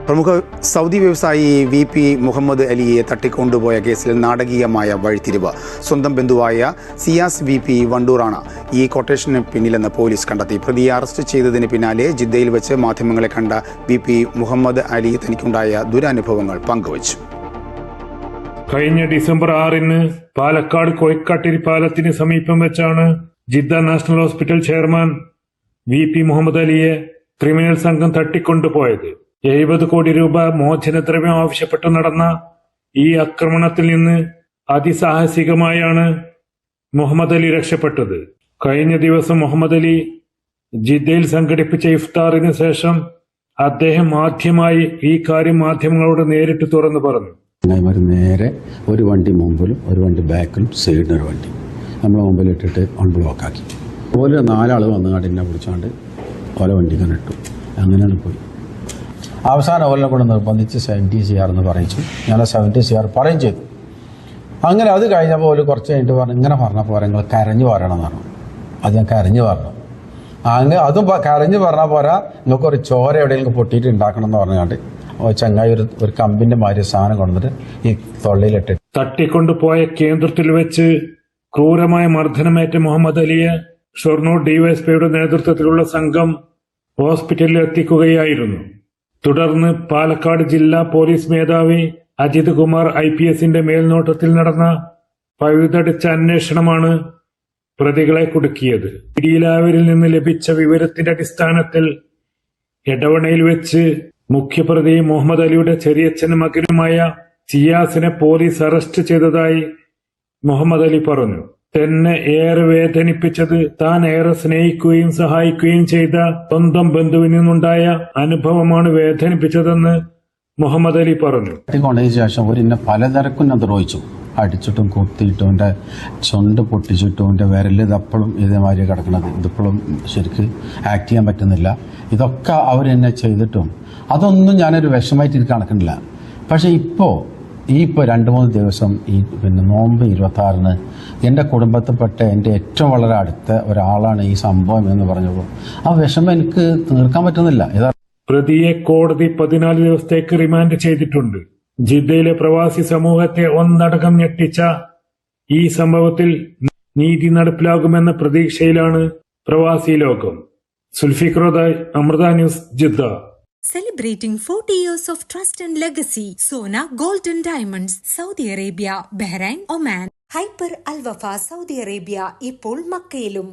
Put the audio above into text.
പ്രമുഖ സൗദി വ്യവസായി VP മുഹമ്മദ് അലിയെ തട്ടിക്കൊണ്ടുപോയ കേസിൽ നാടകീയമായ വഴിത്തിരിവ്. സ്വന്തം ബന്ധുവായ സിയാസ് VP വണ്ടൂറാണ് ഈ കൊട്ടേഷന് പിന്നിലെന്ന് പോലീസ് കണ്ടെത്തി. പ്രതിയെ അറസ്റ്റ് ചെയ്തതിന് പിന്നാലെ ജിദ്ദയിൽ വെച്ച് മാധ്യമങ്ങളെ കണ്ട VP മുഹമ്മദ് അലി തനിക്കുണ്ടായ ദുരനുഭവങ്ങൾ പങ്കുവച്ചു. കഴിഞ്ഞ ഡിസംബർ 6-ന് പാലക്കാട് കോയിക്കാട്ടിരി പാലത്തിന് സമീപം വെച്ചാണ് Jeddah national hospital chairman VP Muhammad അലിയെ ക്രിമിനൽ സംഘം തട്ടിക്കൊണ്ടുപോയത്. 70 കോടി രൂപ മോചനദ്രവ്യം ആവശ്യപ്പെട്ടു നടന്ന ഈ ആക്രമണത്തിൽ നിന്ന് അതിസാഹസികമായാണ് മുഹമ്മദ് അലി രക്ഷപ്പെട്ടത്. കഴിഞ്ഞ ദിവസം മുഹമ്മദ് അലി ജിദ്ദയിൽ സംഘടിപ്പിച്ച ഇഫ്താറിന് ശേഷം അദ്ദേഹം ആദ്യമായി ഈ കാര്യം മാധ്യമങ്ങളോട് നേരിട്ട് തുറന്നു പറഞ്ഞു. നേരെ ഒരു വണ്ടി മുമ്പിലും ഒരു വണ്ടി ബാക്കിലും സൈഡിനൊരു വണ്ടി നമ്മളെ മുമ്പിൽ ഇട്ടിട്ട് ഓൺ ബ്ലോക്ക് ആക്കി. ഓരോ 4 ആൾ വന്നുകൊണ്ട് എന്നെ പിടിച്ചുകൊണ്ട് ഓരോ വണ്ടി ഇട്ടു. അങ്ങനെയാണ് പോയി. അവസാനം ഓരോ കൂടെ നിർബന്ധിച്ച് 70 CR എന്ന് പറയിച്ചു. ഞാൻ 70 CR പറയും ചെയ്തു. അങ്ങനെ അത് കഴിഞ്ഞപ്പോൾ ഒരു കുറച്ച് കഴിഞ്ഞിട്ട് പറഞ്ഞു, ഇങ്ങനെ പറഞ്ഞപ്പോൾ നിങ്ങൾ കരഞ്ഞു പറയണം എന്ന് പറഞ്ഞു. അത് ഞാൻ കരഞ്ഞു പറഞ്ഞു. അങ്ങനെ അതും കരഞ്ഞു പറഞ്ഞാൽ പോരാ, നിങ്ങൾക്കൊരു ചോര എവിടെയെങ്കിലും പൊട്ടിയിട്ട് ഉണ്ടാക്കണം എന്ന് പറഞ്ഞുകൊണ്ട് ചങ്ങായി ഒരു കമ്പിന്റെ മാതിരി സാധനം കൊണ്ടിട്ട് ഈ തൊള്ളിയിലിട്ട് തട്ടിക്കൊണ്ടുപോയ കേന്ദ്രത്തിൽ വെച്ച് ക്രൂരമായ മർദ്ദനമേറ്റ മുഹമ്മദ് അലിയെ ഷൊർണൂർ ഡിവൈഎസ്പിയുടെ നേതൃത്വത്തിലുള്ള സംഘം ഹോസ്പിറ്റലിൽ എത്തിക്കുകയായിരുന്നു. തുടർന്ന് പാലക്കാട് ജില്ലാ പോലീസ് മേധാവി അജിത് കുമാർ IPSന്റെ മേൽനോട്ടത്തിൽ നടന്ന പഴുതടച്ച അന്വേഷണമാണ് പ്രതികളെ കുടുക്കിയത്. പിടിയിലായവരിൽ നിന്ന് ലഭിച്ച വിവരത്തിന്റെ അടിസ്ഥാനത്തിൽ എടവണയിൽ വെച്ച് മുഖ്യപ്രതി മുഹമ്മദ് അലിയുടെ ചെറിയച്ഛനും മകനുമായ സിയാസിനെ പോലീസ് അറസ്റ്റ് ചെയ്തതായി മുഹമ്മദ് അലി പറഞ്ഞു. തന്നെ ഏറെ വേദനിപ്പിച്ചത് താൻ ഏറെ സ്നേഹിക്കുകയും സഹായിക്കുകയും ചെയ്ത സ്വന്തം ബന്ധുവിൽ നിന്നുണ്ടായ അനുഭവമാണ് വേദനിപ്പിച്ചതെന്ന് മുഹമ്മദ് അലി പറഞ്ഞു. കൊണ്ടതിന് ശേഷം എന്നെ പലതരക്കും ദ്രോഹിച്ചു. അടിച്ചിട്ടും കുത്തിയിട്ടും എൻ്റെ ചുണ്ട് പൊട്ടിച്ചിട്ടും എൻ്റെ വിരൽ ഇതപ്പോഴും ഇതേമാതിരി കിടക്കുന്നത്, ഇതിപ്പോഴും ശരിക്ക് ആക്ട് ചെയ്യാൻ പറ്റുന്നില്ല. ഇതൊക്കെ അവരെന്നെ ചെയ്തിട്ടും അതൊന്നും ഞാനൊരു വിഷമായിട്ട് എനിക്ക് കണക്കുന്നില്ല. പക്ഷെ ഇപ്പോൾ 2-3 ദിവസം നോമ്പ് 26-ന് എൻ്റെ കുടുംബത്തിൽപ്പെട്ട എൻ്റെ ഏറ്റവും വളരെ അടുത്ത ഒരാളാണ് ഈ സംഭവം എന്ന് പറഞ്ഞപ്പോൾ ആ വിഷമം എനിക്ക് തീർക്കാൻ പറ്റുന്നില്ല. പ്രതിയെ കോടതി 14 ദിവസത്തേക്ക് റിമാൻഡ് ചെയ്തിട്ടുണ്ട്. ജിദ്ദയിലെ പ്രവാസി സമൂഹത്തെ ഒന്നടങ്കം ഞെട്ടിച്ച ഈ സംഭവത്തിൽ നീതി നടപ്പിലാകുമെന്ന പ്രതീക്ഷയിലാണ് പ്രവാസി ലോകം. സുൽഫിഖ്റോദായ്, Amrita news, Jeddah. Celebrating 40 years of trust and legacy, Sona Gold and Diamonds, Saudi Arabia, Bahrain, Oman. Hyper Al Wafa Saudi Arabia, ഇപ്പോൾ മക്കയിലും.